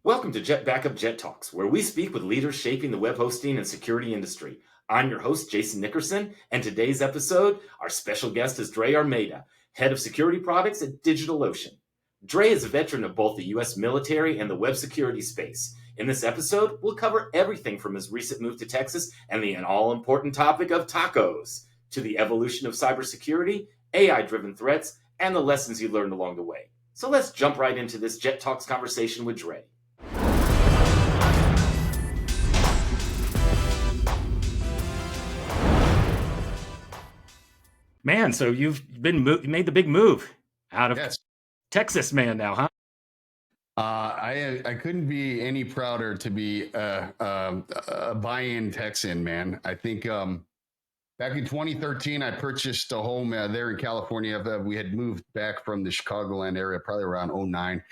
Welcome to JetBackup JetTalks, where we speak with leaders shaping the web hosting and security industry. I'm your host, Jason Nickerson, and today's episode, our special guest is Dre Armeda, Head of Security Products at DigitalOcean. Dre is a veteran of both the U.S. military and the web security space. In this episode, we'll cover everything from his recent move to Texas and the all-important topic of tacos, to the evolution of cybersecurity, AI-driven threats, and the lessons he learned along the way. So let's jump right into this JetTalks conversation with Dre. Man, so you've been made the big move out of Texas, man. Now, huh? I couldn't be any prouder to be a buy-in Texan, man. I think back in 2013, I purchased a home there in California. We had moved back from the Chicagoland area probably around 2009.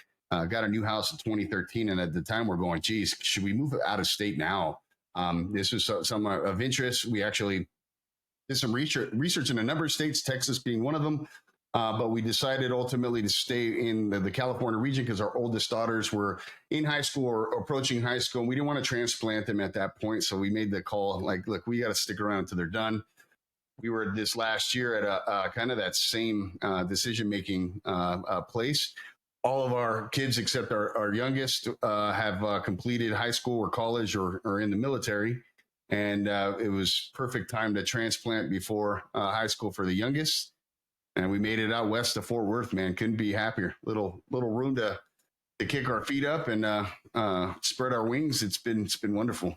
Got a new house in 2013, and at the time we're going, geez, should we move out of state now? This was some of interest. We actually did some research in a number of states, Texas being one of them. But we decided ultimately to stay in the California region because our oldest daughters were in high school or approaching high school. And we didn't want to transplant them at that point. So we made the call, like, look, we got to stick around until they're done. We were this last year at a kind of that same decision-making place. All of our kids, except our youngest, have completed high school or college or in the military. And it was perfect time to transplant before high school for the youngest. And we made it out west of Fort Worth, man. Couldn't be happier. Little room to kick our feet up and spread our wings. It's been wonderful.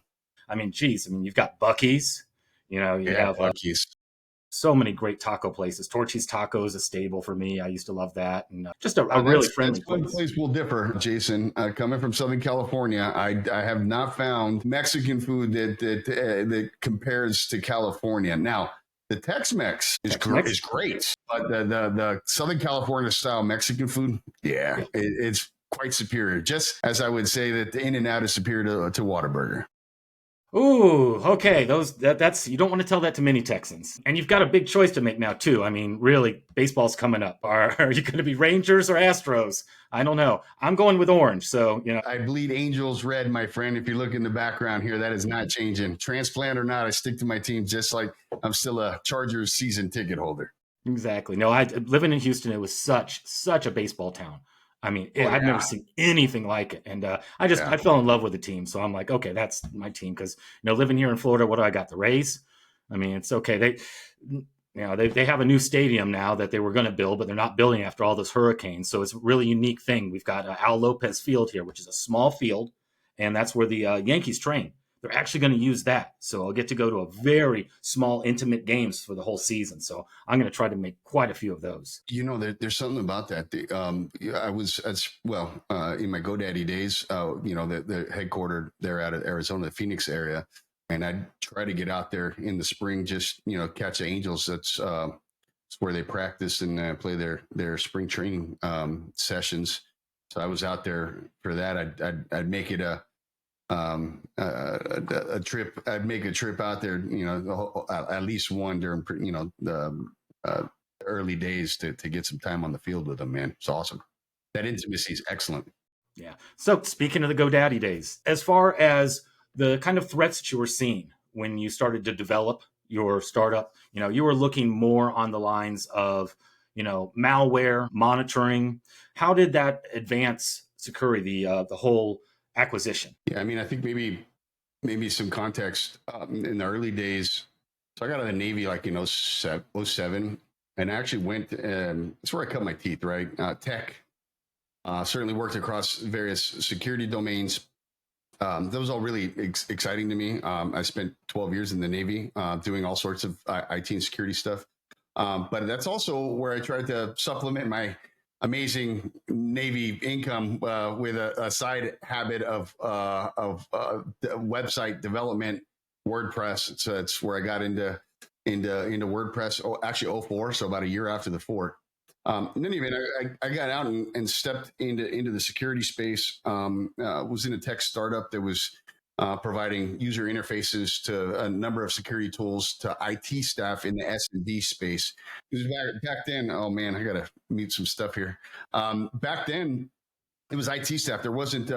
I mean, geez, you've got Buc-ee's. You have Buc-ee's. So many great taco places. Torchy's Taco is a staple for me. I used to love that. And just a really friendly place. One place will differ, Jason. Coming from Southern California, I have not found Mexican food that compares to California. Now, the Tex-Mex is great, but the Southern California style Mexican food, it's quite superior. Just as I would say that the In-N-Out is superior to Whataburger. Ooh, okay. That's you don't want to tell that to many Texans. And you've got a big choice to make now too. I mean, really, baseball's coming up. Are you going to be Rangers or Astros? I don't know. I'm going with orange. So, I bleed Angels red, my friend. If you look in the background here, that is not changing. Transplant or not, I stick to my team just like I'm still a Chargers season ticket holder. Exactly. No, living in Houston, it was such a baseball town. I've never seen anything like it. And I fell in love with the team. So I'm like, okay, that's my team. Because, living here in Florida, what do I got? The Rays? It's okay. They have a new stadium now that they were going to build, but they're not building after all those hurricanes. So it's a really unique thing. We've got Al Lopez Field here, which is a small field. And that's where the Yankees train. They're actually going to use that. So I'll get to go to a very small, intimate games for the whole season. So I'm going to try to make quite a few of those. There's something about that. I was in my GoDaddy days, the headquartered there out of Arizona, the Phoenix area. And I'd try to get out there in the spring, just, catch the Angels. That's where they practice and play their spring training sessions. So I was out there for that. I'd make it a trip. I'd make a trip out there, at least one during, the early days to get some time on the field with them, man. It's awesome. That intimacy is excellent. Yeah. So speaking of the GoDaddy days, as far as the kind of threats that you were seeing when you started to develop your startup, you were looking more on the lines of, malware monitoring. How did that advance Sucuri, the whole acquisition? Yeah, I think maybe some context in the early days. So I got out of the Navy like in 07, and I actually went, that's where I cut my teeth, right? Tech, certainly worked across various security domains. That was all really exciting to me. I spent 12 years in the Navy doing all sorts of IT and security stuff. But that's also where I tried to supplement my amazing Navy income with a side habit of website development, WordPress. So it's where I got into WordPress. Actually 04, so about a year after the fort. In any event, I got out and stepped into the security space. Was in a tech startup that was providing user interfaces to a number of security tools to IT staff in the S&D space. Because back then, oh man, I got to mute some stuff here. Back then, it was IT staff. There wasn't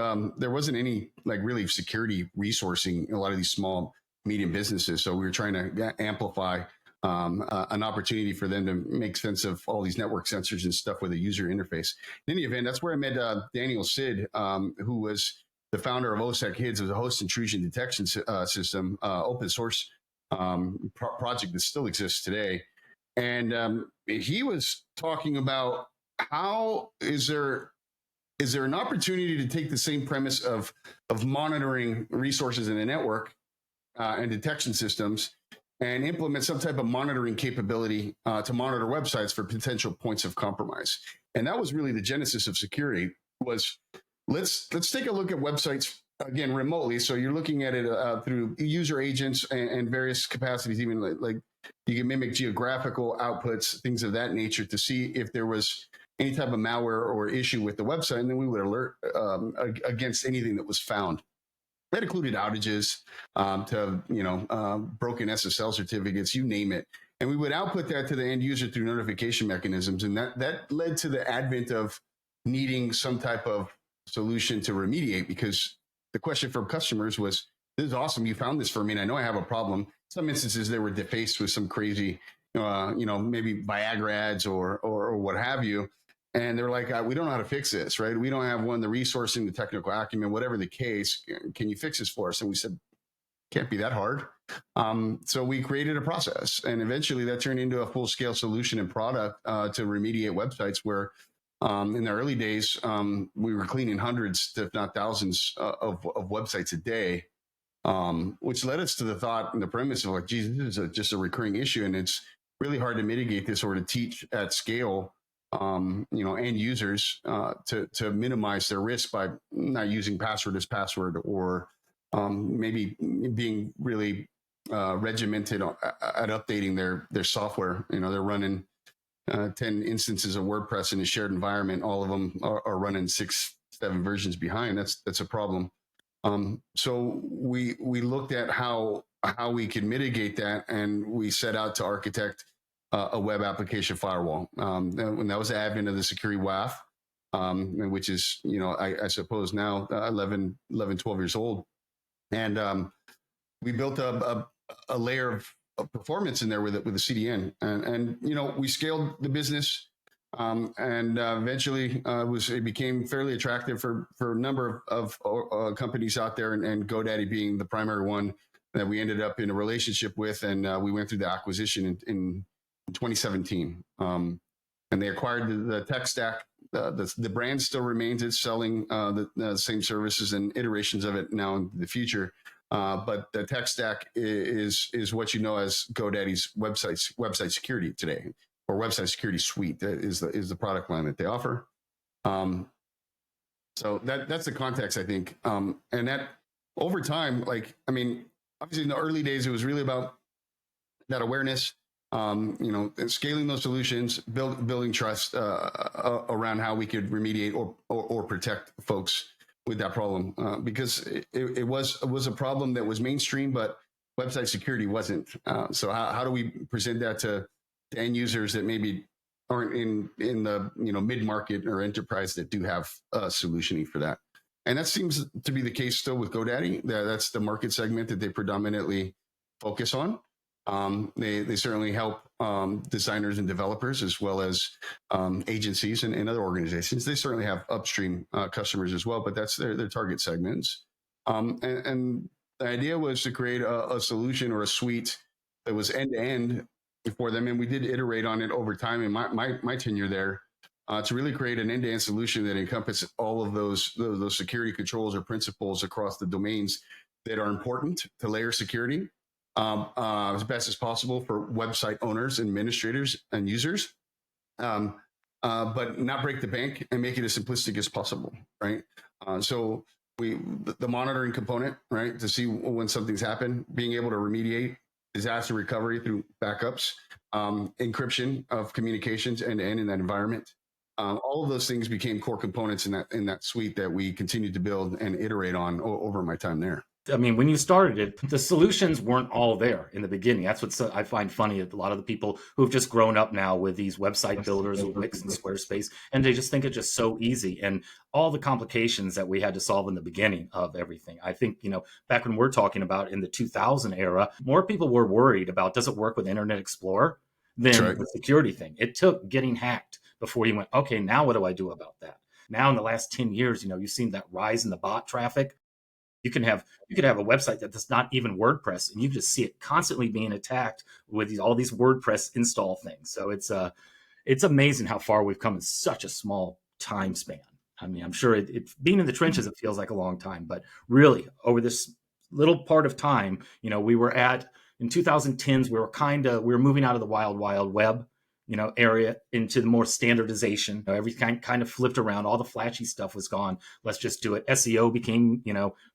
any like really security resourcing in a lot of these small medium businesses. So we were trying to amplify an opportunity for them to make sense of all these network sensors and stuff with a user interface. In any event, that's where I met Daniel Sid, who was the founder of OSEC HIDS. It was a host intrusion detection system, open source project that still exists today. And he was talking about how is there an opportunity to take the same premise of monitoring resources in a network and detection systems and implement some type of monitoring capability to monitor websites for potential points of compromise. And that was really the genesis of Sucuri. Was let's take a look at websites again remotely. So you're looking at it through user agents and various capacities, even like you can mimic geographical outputs, things of that nature, to see if there was any type of malware or issue with the website, and then we would alert against anything that was found. That included outages to broken SSL certificates, you name it. And we would output that to the end user through notification mechanisms. And that led to the advent of needing some type of solution to remediate, because the question from customers was, this is awesome, you found this for me, and I know I have a problem. Some instances they were defaced with some crazy, maybe Viagra ads or what have you. And they're like, we don't know how to fix this, right? We don't have the resourcing, the technical acumen, whatever the case. Can you fix this for us? And we said, can't be that hard. So we created a process, and eventually that turned into a full-scale solution and product to remediate websites where in the early days, we were cleaning hundreds, if not thousands of websites a day, which led us to the thought and the premise of like, geez, this is just a recurring issue, and it's really hard to mitigate this or to teach at scale end users to minimize their risk by not using password as password, or maybe being really regimented at updating their software. They're running 10 instances of WordPress in a shared environment. All of them are running 6-7 versions behind. That's a problem. So we looked at how we could mitigate that, and we set out to architect a web application firewall. When that was the advent of the Sucuri WAF, which is, I suppose now 11, 12 years old. And we built a layer of performance in there with the CDN. And we scaled the business. And eventually it became fairly attractive for a number of companies out there, and GoDaddy being the primary one that we ended up in a relationship with. And we went through the acquisition in 2017, and they acquired the tech stack. The brand still remains. It's selling the same services and iterations of it now in the future. But the tech stack is what you know as GoDaddy's website security today, or website security suite. That is the product line that they offer. So that's the context, I think. And that over time, obviously in the early days, it was really about that awareness. Scaling those solutions, building trust around how we could remediate or protect folks with that problem, because it was a problem that was mainstream, but website security wasn't. So how do we present that to end users that maybe aren't in the mid-market or enterprise that do have solutioning for that? And that seems to be the case still with GoDaddy. That's the market segment that they predominantly focus on. They certainly help designers and developers, as well as agencies and other organizations. They certainly have upstream customers as well, but that's their target segments. And the idea was to create a solution or a suite that was end to end for them. And we did iterate on it over time in my tenure there to really create an end to end solution that encompasses all of those security controls or principles across the domains that are important to layer security as best as possible for website owners, administrators, and users, but not break the bank and make it as simplistic as possible, right? So the monitoring component, right, to see when something's happened, being able to remediate, disaster recovery through backups, encryption of communications end to end in that environment. All of those things became core components in that suite that we continued to build and iterate on over my time there. I mean, when you started it, the solutions weren't all there in the beginning. That's what I find funny. A lot of the people who've just grown up now with these website builders with Wix and Squarespace, and they just think it's just so easy. And all the complications that we had to solve in the beginning of everything. I think, back when we're talking about in the 2000 era, more people were worried about, does it work with Internet Explorer than Right. the security thing. It took getting hacked before you went, okay, now what do I do about that? Now in the last 10 years, you've seen that rise in the bot traffic. You could have a website that's not even WordPress, and you just see it constantly being attacked with all these WordPress install things. So it's amazing how far we've come in such a small time span. I mean, I'm sure being in the trenches, it feels like a long time, but really over this little part of time, we were in 2010s, we were moving out of the wild web, area into the more standardization. Everything kind of flipped around. All the flashy stuff was gone. Let's just do it. SEO became,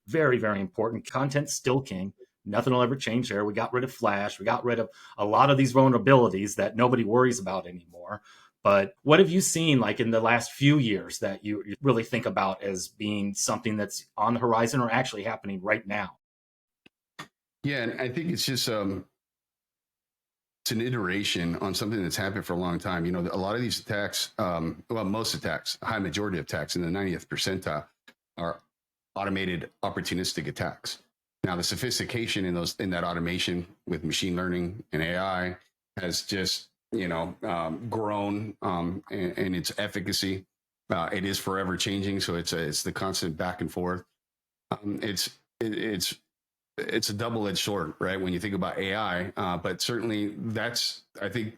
very, very important. Content still king. Nothing will ever change there. We got rid of Flash. We got rid of a lot of these vulnerabilities that nobody worries about anymore. But what have you seen like in the last few years that you really think about as being something that's on the horizon or actually happening right now? Yeah, and I think it's just it's an iteration on something that's happened for a long time. A lot of these attacks, most attacks, a high majority of attacks in the 90th percentile are automated opportunistic attacks. Now, the sophistication in that automation with machine learning and AI has just grown in its efficacy. It is forever changing, so it's the constant back and forth. It's a double-edged sword, right? When you think about AI, but certainly I think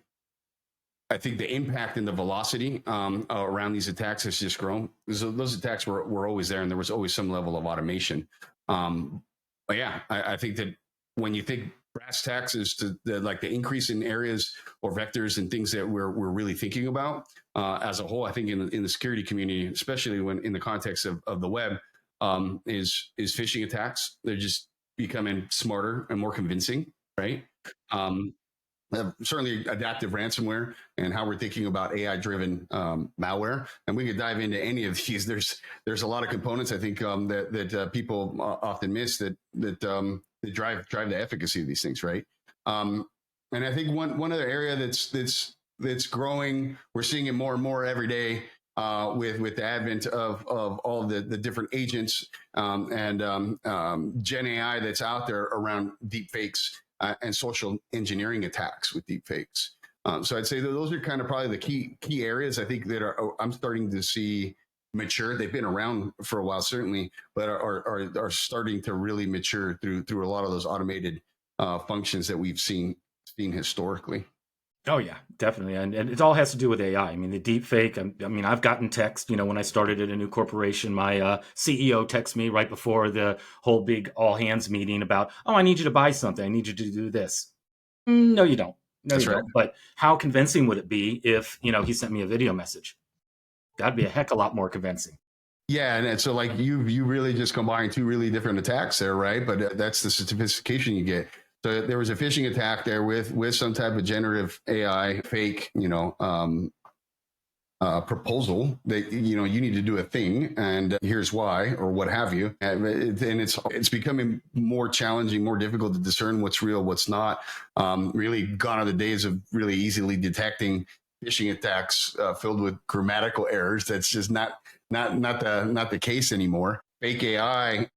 the impact and the velocity around these attacks has just grown. Those attacks were always there, and there was always some level of automation. But yeah, I think that when you think brass tacks is to the increase in areas or vectors and things that we're really thinking about as a whole, I think in the security community, especially when in the context of the web, is phishing attacks. They're just becoming smarter and more convincing, right? Certainly adaptive ransomware and how we're thinking about AI-driven malware, and we could dive into any of these. There's a lot of components I think that people often miss that drive the efficacy of these things, right? And I think one other area that's growing, we're seeing it more and more every day with the advent of all the different agents and Gen AI that's out there around deep fakes and social engineering attacks with deep fakes. So I'd say that those are kind of probably the key areas I think that I'm starting to see mature. They've been around for a while, certainly, but are starting to really mature through a lot of those automated functions that we've seen historically. Oh yeah, definitely, and it all has to do with AI. I mean, the deep fake. I mean, I've gotten text. When I started at a new corporation, my CEO texted me right before the whole big all hands meeting about, "Oh, I need you to buy something. I need you to do this." No, you don't. No, That's you right. don't. But how convincing would it be if he sent me a video message? That'd be a heck of a lot more convincing. Yeah, and so like you really just combine two really different attacks there, right? But that's the sophistication you get. So there was a phishing attack there with some type of generative AI fake, proposal that you need to do a thing, and here's why, or what have you. And it's becoming more challenging, more difficult to discern what's real, what's not. Really gone are the days of really easily detecting phishing attacks filled with grammatical errors. That's just not the case anymore. Fake AI,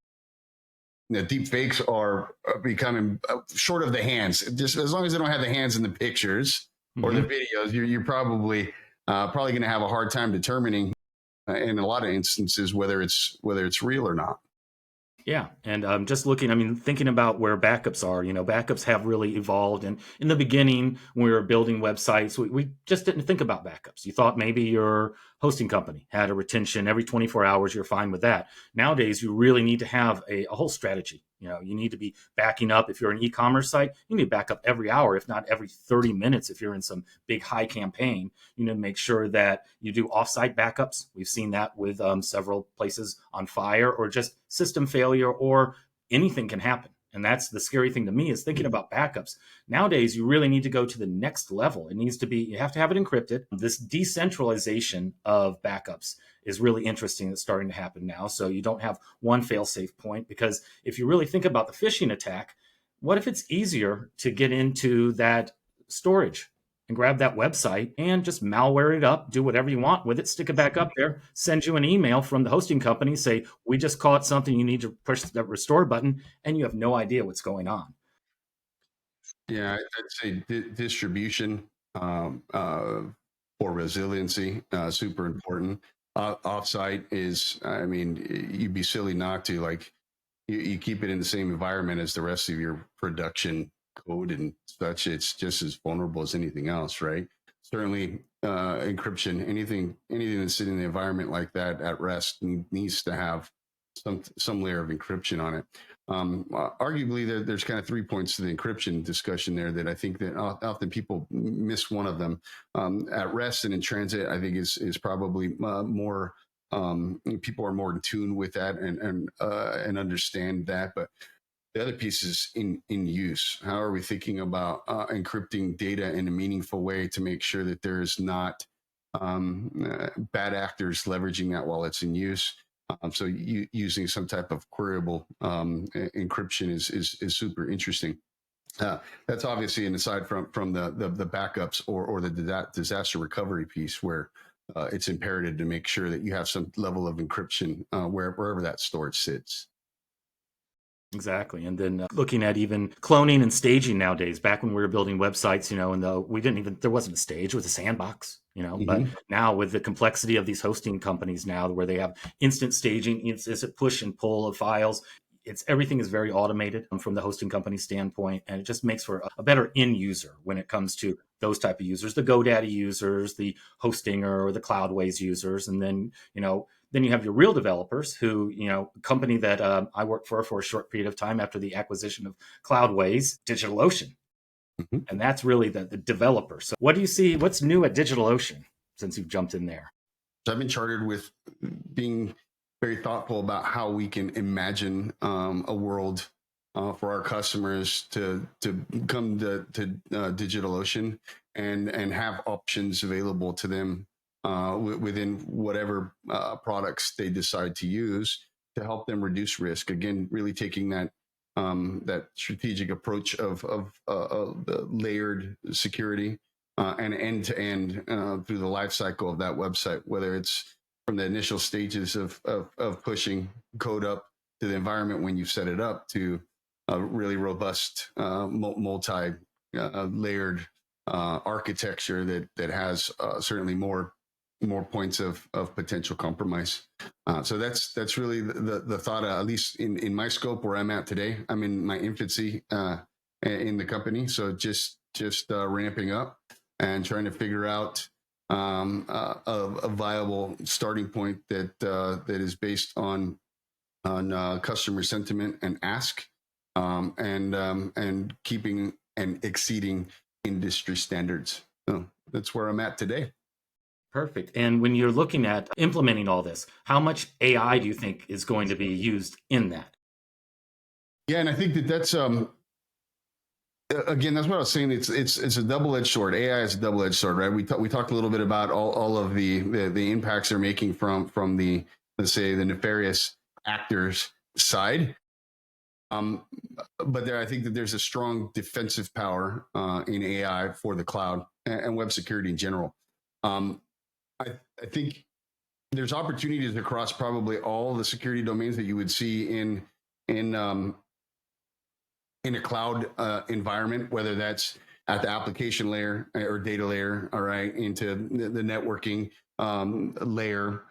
the deep fakes are becoming short of the hands. Just as long as they don't have the hands in the pictures or the videos, you're probably going to have a hard time determining in a lot of instances whether it's real or not. Yeah, and just thinking about where backups are, backups have really evolved. And in the beginning, when we were building websites, we just didn't think about backups. You thought maybe your hosting company had a retention every 24 hours, you're fine with that. Nowadays, you really need to have a whole strategy. You need to be backing up. If you're an e-commerce site, you need to back up every hour, if not every 30 minutes. If you're in some big high campaign, you need to make sure that you do offsite backups. We've seen that with several places on fire or just system failure, or anything can happen. And that's the scary thing to me, is thinking about backups. Nowadays, you really need to go to the next level. It needs to be, you have to have it encrypted. This decentralization of backups is really interesting. That's starting to happen now. So you don't have one fail-safe point, because if you really think about the phishing attack, what if it's easier to get into that storage and grab that website and just malware it up, do whatever you want with it, stick it back up there, send you an email from the hosting company, say, we just caught something, you need to push the restore button, and you have no idea what's going on. Yeah, I'd say distribution for resiliency, super important. Offsite is, I mean, you'd be silly not to. Like, you keep it in the same environment as the rest of your production code and such. It's just as vulnerable as anything else, right? Certainly, encryption, anything that's in the environment like that at rest needs to have some layer of encryption on it. Arguably, there's kind of 3 points to the encryption discussion there that I think that often people miss one of them. At rest and in transit, I think is probably more. People are more in tune with that and understand that. But the other piece is in use. How are we thinking about encrypting data in a meaningful way to make sure that there is not bad actors leveraging that while it's in use? So using some type of queryable encryption is super interesting. That's obviously an aside from the backups or the disaster recovery piece, where it's imperative to make sure that you have some level of encryption wherever that storage sits. Exactly. And then looking at even cloning and staging nowadays, back when we were building websites, and we didn't even, there wasn't a stage, it was a sandbox, but now with the complexity of these hosting companies now, where they have instant staging, it's a push and pull of files. Everything is very automated from the hosting company standpoint, and it just makes for a better end user when it comes to those type of users, the GoDaddy users, the Hostinger or the Cloudways users. And then, then you have your real developers who, company that I worked for a short period of time after the acquisition of Cloudways, DigitalOcean. Mm-hmm. And that's really the developer. So what do you see? What's new at DigitalOcean since you've jumped in there? I've been chartered with being very thoughtful about how we can imagine a world for our customers to come to DigitalOcean and have options available to them within whatever products they decide to use to help them reduce risk. Again, really taking that strategic approach of layered security and end to end through the life cycle of that website, whether it's from the initial stages of pushing code up to the environment when you set it up, to a really robust multi-layered architecture that has certainly more points of potential compromise. So that's really the thought, at least in my scope where I'm at today. I'm in my infancy in the company, so just ramping up and trying to figure out a viable starting point that is based on customer sentiment and ask, and keeping and exceeding industry standards. So that's where I'm at today. Perfect. And when you're looking at implementing all this, how much AI do you think is going to be used in that? Yeah, and I think that's again, that's what I was saying. It's a double-edged sword. AI is a double-edged sword, right? We talked a little bit about all of the impacts they're making from the, let's say, the nefarious actors side. But I think that there's a strong defensive power in AI for the cloud and web security in general. I think there's opportunities across probably all the security domains that you would see in a cloud environment, whether that's at the application layer or data layer, all right, into the networking layer,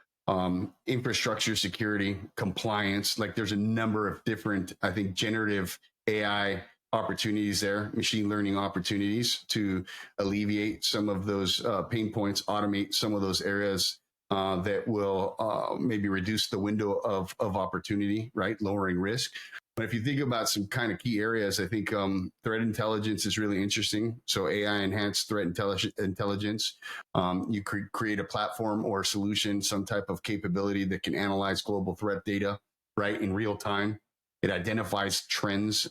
infrastructure security, compliance. Like, there's a number of different, I think, generative AI opportunities there, machine learning opportunities to alleviate some of those pain points, automate some of those areas that will maybe reduce the window of opportunity, right? Lowering risk. But if you think about some kind of key areas, I think threat intelligence is really interesting. So AI enhanced threat intelligence. You could create a platform or a solution, some type of capability that can analyze global threat data, right, in real time. It identifies trends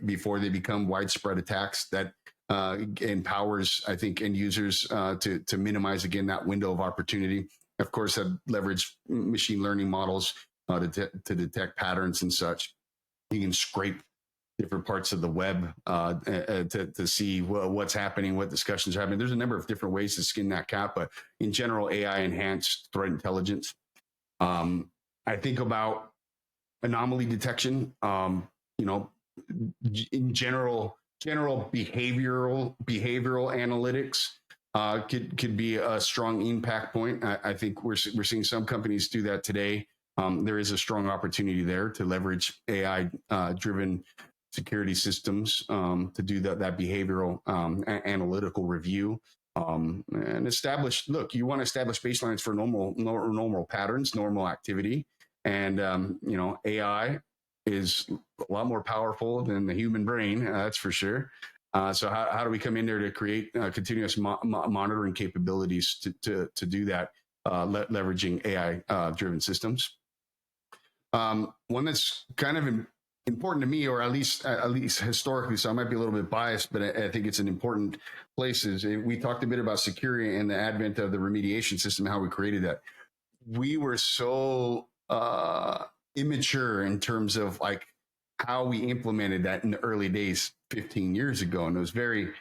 before they become widespread attacks. That empowers, I think, end users to minimize, again, that window of opportunity. Of course, that leverage machine learning models to detect patterns and such. You can scrape different parts of the web to see what's happening, what discussions are happening. There's a number of different ways to skin that cat, but in general, AI enhanced threat intelligence. I think about anomaly detection. In general behavioral analytics could be a strong impact point. I think we're seeing some companies do that today. There is a strong opportunity there to leverage AI driven security systems to do that behavioral analytical review and establish. Look, you want to establish baselines for normal patterns, normal activity, and AI is a lot more powerful than the human brain, that's for sure. So how do we come in there to create continuous monitoring capabilities to do that, leveraging AI driven systems? One that's kind of important to me, or at least historically, so I might be a little bit biased, but I think it's an important place. Is we talked a bit about security and the advent of the remediation system, how we created that. We were so immature in terms of like how we implemented that in the early days 15 years ago, and it was very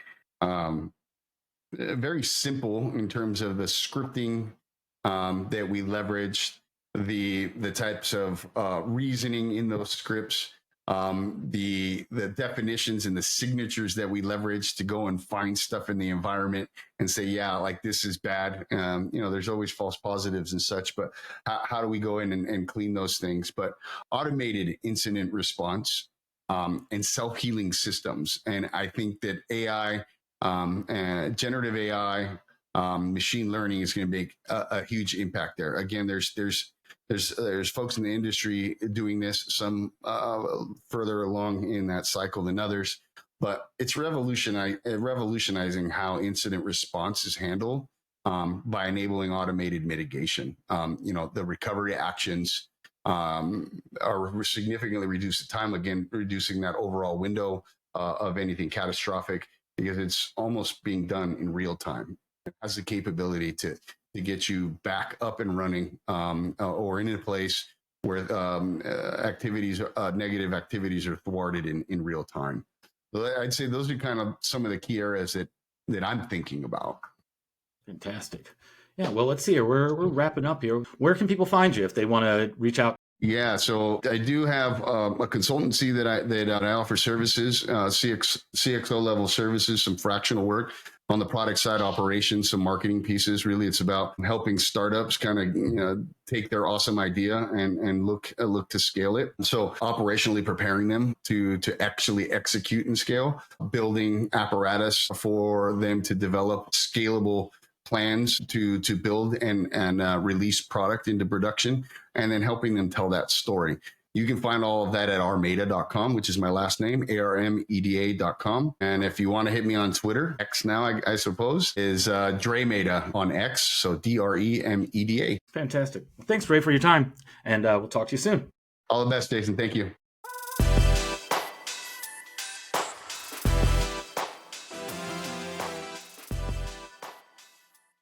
simple in terms of the scripting that we leveraged, the types of reasoning in those scripts, the definitions and the signatures that we leverage to go and find stuff in the environment and say, yeah, like this is bad. There's always false positives and such, but how do we go in and clean those things? But automated incident response and self-healing systems. And I think that AI, generative AI, machine learning is going to make a huge impact there. Again, there's folks in the industry doing this, some further along in that cycle than others, but it's revolutionizing how incident response is handled by enabling automated mitigation. The recovery actions are significantly reduce the time, again, reducing that overall window of anything catastrophic, because it's almost being done in real time. It has the capability to get you back up and running or in a place where negative activities are thwarted in real time. So I'd say those are kind of some of the key areas that I'm thinking about. Fantastic. Yeah, well, let's see here. We're wrapping up here. Where can people find you if they want to reach out? Yeah, so I do have a consultancy that I offer services, CXO level services, some fractional work on the product side, operations, some marketing pieces. Really, it's about helping startups kind of take their awesome idea and look to scale it. So operationally preparing them to actually execute and scale, building apparatus for them to develop scalable plans to build and release product into production, and then helping them tell that story. You can find all of that at armeda.com, which is my last name, ARMEDA.com. And if you want to hit me on Twitter, X now, I suppose, is Dre Armeda on X, so DREMEDA. Fantastic. Thanks, Dre, for your time, and we'll talk to you soon. All the best, Jason. Thank you.